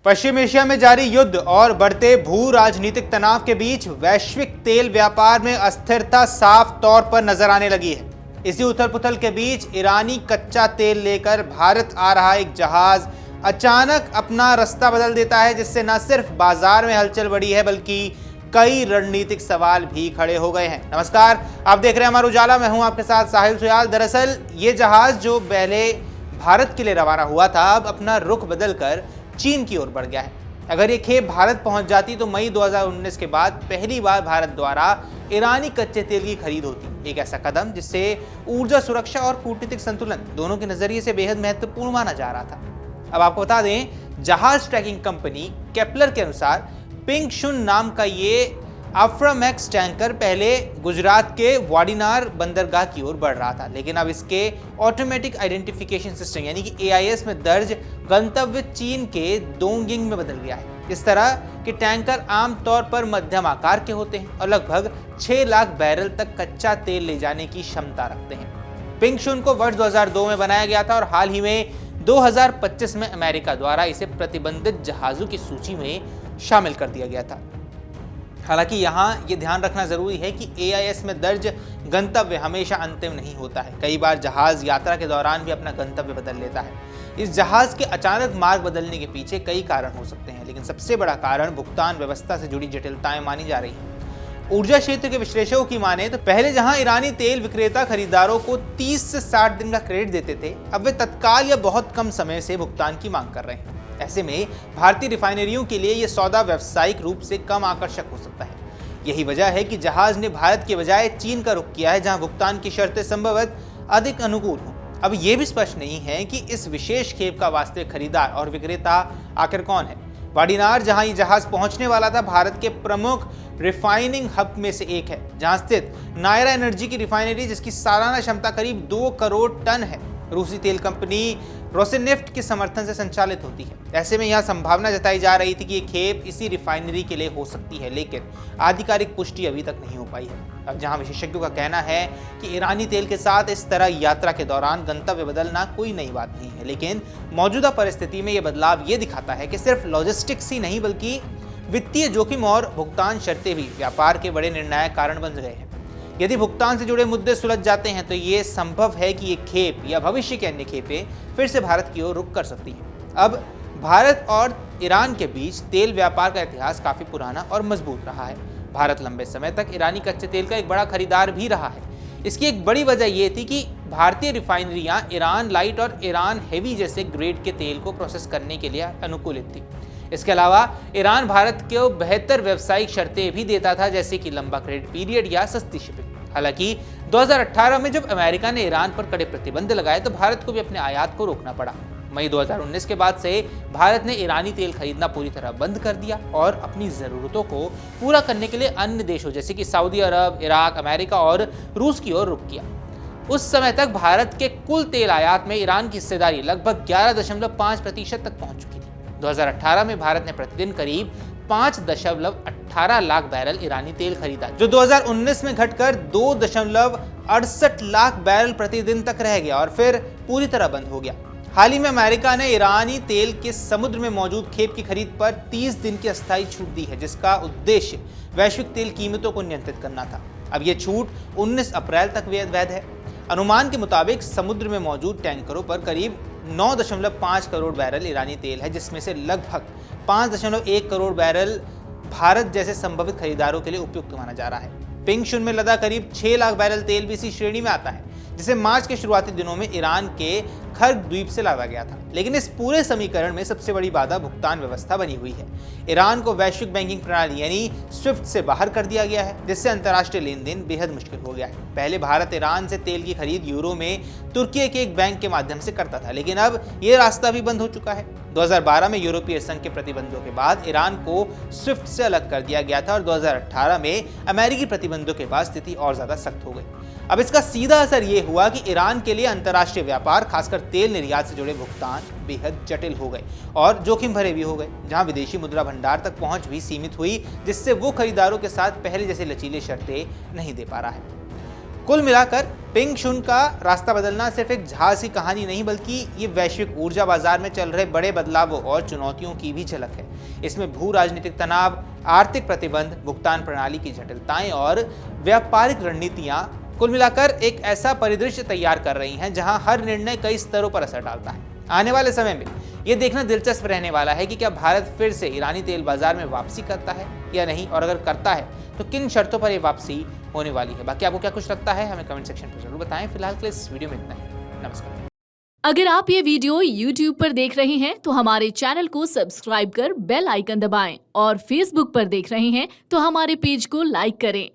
पश्चिम Asia में जारी युद्ध और बढ़ते भू राजनीतिक तनाव के बीच वैश्विक तेल व्यापार में अस्थिरता साफ तौर पर नजर आने लगी है। इसी उथल पुथल के बीच ईरानी कच्चा तेल लेकर भारत आ रहा एक जहाज अचानक अपना रास्ता बदल देता है, जिससे न सिर्फ बाजार में हलचल बढ़ी है बल्कि कई रणनीतिक सवाल भी खड़े हो गए हैं। नमस्कार, आप देख रहे हैं अमर उजाला। मैं हूं आपके साथ साहिल सुयाल। दरअसल ये जहाज जो पहले भारत के लिए रवाना हुआ था, अब अपना रुख बदलकर चीन की ओर बढ़ गया है। अगर ये खेप भारत पहुंच जाती तो मई 2019 के बाद पहली बार भारत द्वारा ईरानी कच्चे तेल की खरीद होती। एक ऐसा कदम जिससे ऊर्जा सुरक्षा और कूटनीतिक संतुलन दोनों के नजरिए से बेहद महत्वपूर्ण माना जा रहा था। अब आपको बता दें, जहाज ट्रैकिंग कंपनी केपलर के अनुसार पिंगशुन नाम का ये अफ्रामैक्स टैंकर पहले गुजरात के वाडीनार बंदरगाह की ओर बढ़ रहा था, लेकिन अब इसके ऑटोमेटिक आइडेंटिफिकेशन सिस्टम यानी कि AIS में दर्ज गंतव्य चीन के डोंगिंग में बदल गया है। इस तरह के टैंकर आमतौर पर मध्यम आकार के होते हैं और लगभग 6 लाख बैरल तक कच्चा तेल ले जाने की क्षमता रखते हैं। पिंगशुन को वर्ष 2002 में बनाया गया था और हाल ही में 2025 में अमेरिका द्वारा इसे प्रतिबंधित जहाजों की सूची में शामिल कर दिया गया था। हालांकि यहाँ ये ध्यान रखना जरूरी है कि AIS में दर्ज गंतव्य हमेशा अंतिम नहीं होता है। कई बार जहाज यात्रा के दौरान भी अपना गंतव्य बदल लेता है। इस जहाज के अचानक मार्ग बदलने के पीछे कई कारण हो सकते हैं, लेकिन सबसे बड़ा कारण भुगतान व्यवस्था से जुड़ी जटिलताएं मानी जा रही हैं। ऊर्जा क्षेत्र के विश्लेषकों की माने तो पहले जहां ईरानी तेल विक्रेता खरीदारों को 30 से 60 दिन का क्रेडिट देते थे, अब वे तत्काल या बहुत कम समय से भुगतान की मांग कर रहे हैं। ऐसे में भारतीय रिफाइनरियों के लिए यह सौदा व्यावसायिक रूप से कम आकर्षक हो सकता है। यही वजह है कि जहाज ने भारत के बजाय चीन का रुख किया है, जहां भुगतान की शर्तें संभवतः अधिक अनुकूल हों। अब यह भी स्पष्ट नहीं है कि इस विशेष खेप का वास्तविक खरीदार और विक्रेता आखिर कौन है। वाडीनार, जहां ये जहाज पहुंचने वाला था, भारत के प्रमुख रिफाइनिंग हब में से एक है, जहां स्थित नायरा एनर्जी की रिफाइनरी, जिसकी सालाना क्षमता करीब 2 करोड़ टन है, रूसी तेल कंपनी रोसनेफ्ट के समर्थन से संचालित होती है। ऐसे में यह संभावना जताई जा रही थी कि ये खेप इसी रिफाइनरी के लिए हो सकती है, लेकिन आधिकारिक पुष्टि अभी तक नहीं हो पाई है। अब जहां विशेषज्ञों का कहना है कि ईरानी तेल के साथ इस तरह यात्रा के दौरान गंतव्य बदलना कोई नई बात नहीं है, लेकिन मौजूदा परिस्थिति में यह बदलाव ये दिखाता है कि सिर्फ लॉजिस्टिक्स ही नहीं बल्कि वित्तीय जोखिम और भुगतान शर्तें भी व्यापार के बड़े निर्णायक कारण बन गए हैं। यदि भुगतान से जुड़े मुद्दे सुलझ जाते हैं तो ये संभव है कि ये खेप या भविष्य की अन्य खेपें फिर से भारत की ओर रुख कर सकती हैं। अब भारत और ईरान के बीच तेल व्यापार का इतिहास काफी पुराना और मजबूत रहा है। भारत लंबे समय तक ईरानी कच्चे तेल का एक बड़ा खरीदार भी रहा है। इसकी एक बड़ी वजह यह थी कि भारतीय रिफाइनरियां ईरान लाइट और ईरान हेवी जैसे ग्रेड के तेल को प्रोसेस करने के लिए अनुकूलित थी। इसके अलावा ईरान भारत को बेहतर व्यावसायिक शर्तें भी देता था, जैसे कि लंबा क्रेडिट पीरियड या सस्ती शिपिंग। हालांकि 2018 में जब अमेरिका ने ईरान पर कड़े प्रतिबंध लगाए तो भारत को भी अपने आयात को रोकना पड़ा। मई 2019 के बाद से भारत ने ईरानी तेल खरीदना पूरी तरह बंद कर दिया और अपनी जरूरतों को पूरा करने के लिए अन्य देशों जैसे कि सऊदी अरब, इराक, अमेरिका और रूस की ओर रुख किया। उस समय तक भारत के कुल तेल आयात में ईरान की हिस्सेदारी लगभग 11.5% तक पहुंच चुकी थी। 2018 में भारत ने प्रतिदिन करीब 5.18 लाख बैरल ईरानी तेल खरीदा, जो 2019 में घटकर 2.68 लाख बैरल प्रतिदिन तक रह गया और फिर पूरी तरह बंद हो गया। हाल ही में अमेरिका ने ईरानी तेल के समुद्र में मौजूद खेप की खरीद पर 30 दिन की अस्थायी छूट दी है, जिसका उद्देश्य वैश्विक तेल कीमतों को नियंत्रित करना था। अब यह छूट 19 अप्रैल तक वैध है। अनुमान के मुताबिक समुद्र में मौजूद टैंकरों पर करीब 9.5 करोड़ बैरल ईरानी तेल है, जिसमें से लगभग 5.1 करोड़ बैरल भारत जैसे संभावित खरीदारों के लिए उपयुक्त माना जा रहा है। पिंगशुन में लदा करीब 6 लाख बैरल तेल भी इसी श्रेणी में आता है, जिसे मार्च के शुरुआती दिनों में ईरान के खर्ग द्वीप से लादा गया था। लेकिन इस पूरे समीकरण में सबसे बड़ी बाधा भुगतान व्यवस्था बनी हुई है। ईरान को वैश्विक बैंकिंग प्रणाली यानी स्विफ्ट से बाहर कर दिया गया है, जिससे अंतर्राष्ट्रीय लेन देन बेहद मुश्किल हो गया है। पहले भारत ईरान से तेल की खरीद यूरो में तुर्की के एक बैंक के माध्यम से करता था, लेकिन अब यह रास्ता भी बंद हो चुका है। 2012 में यूरोपीय संघ के प्रतिबंधों के बाद ईरान को स्विफ्ट से अलग कर दिया गया था और 2018 में अमेरिकी प्रतिबंधों के बाद स्थिति और ज्यादा सख्त हो गई। अब इसका सीधा असर यह हुआ कि ईरान के लिए अंतर्राष्ट्रीय व्यापार, खासकर तेल निर्यात से जुड़े भुगतान बेहद जटिल हो गए और जोखिम भरे भी हो गए, जहां विदेशी मुद्रा भंडार तक पहुंच भी सीमित हुई, जिससे वो खरीदारों के साथ पहले जैसे लचीले शर्तें नहीं दे पा रहा है। कुल मिलाकर पिंग शुन का रास्ता बदलना सिर्फ एक जहाज की कहानी नहीं, बल्कि ये वैश्विक ऊर्जा बाजार में चल रहे बड़े बदलावों और चुनौतियों की भी झलक है। इसमें भू राजनीतिक तनाव, आर्थिक प्रतिबंध, भुगतान प्रणाली की जटिलताएं और व्यापारिक रणनीतियां कुल मिलाकर एक ऐसा परिदृश्य तैयार कर रही हैं जहां हर निर्णय कई स्तरों पर असर डालता है। आने वाले समय में यह देखना दिलचस्प रहने वाला है कि क्या भारत फिर से ईरानी तेल बाजार में वापसी करता है या नहीं, और अगर करता है तो किन शर्तों पर यह वापसी होने वाली है। बाकी आपको क्या कुछ लगता है हमें कमेंट सेक्शन पर जरूर बताएं। फिलहाल के लिए इस वीडियो में इतना ही। नमस्कार। अगर आप ये वीडियो YouTube पर देख रहे हैं तो हमारे चैनल को सब्सक्राइब कर बेल आइकन दबाएं, और Facebook पर देख रहे हैं तो हमारे पेज को लाइक करें।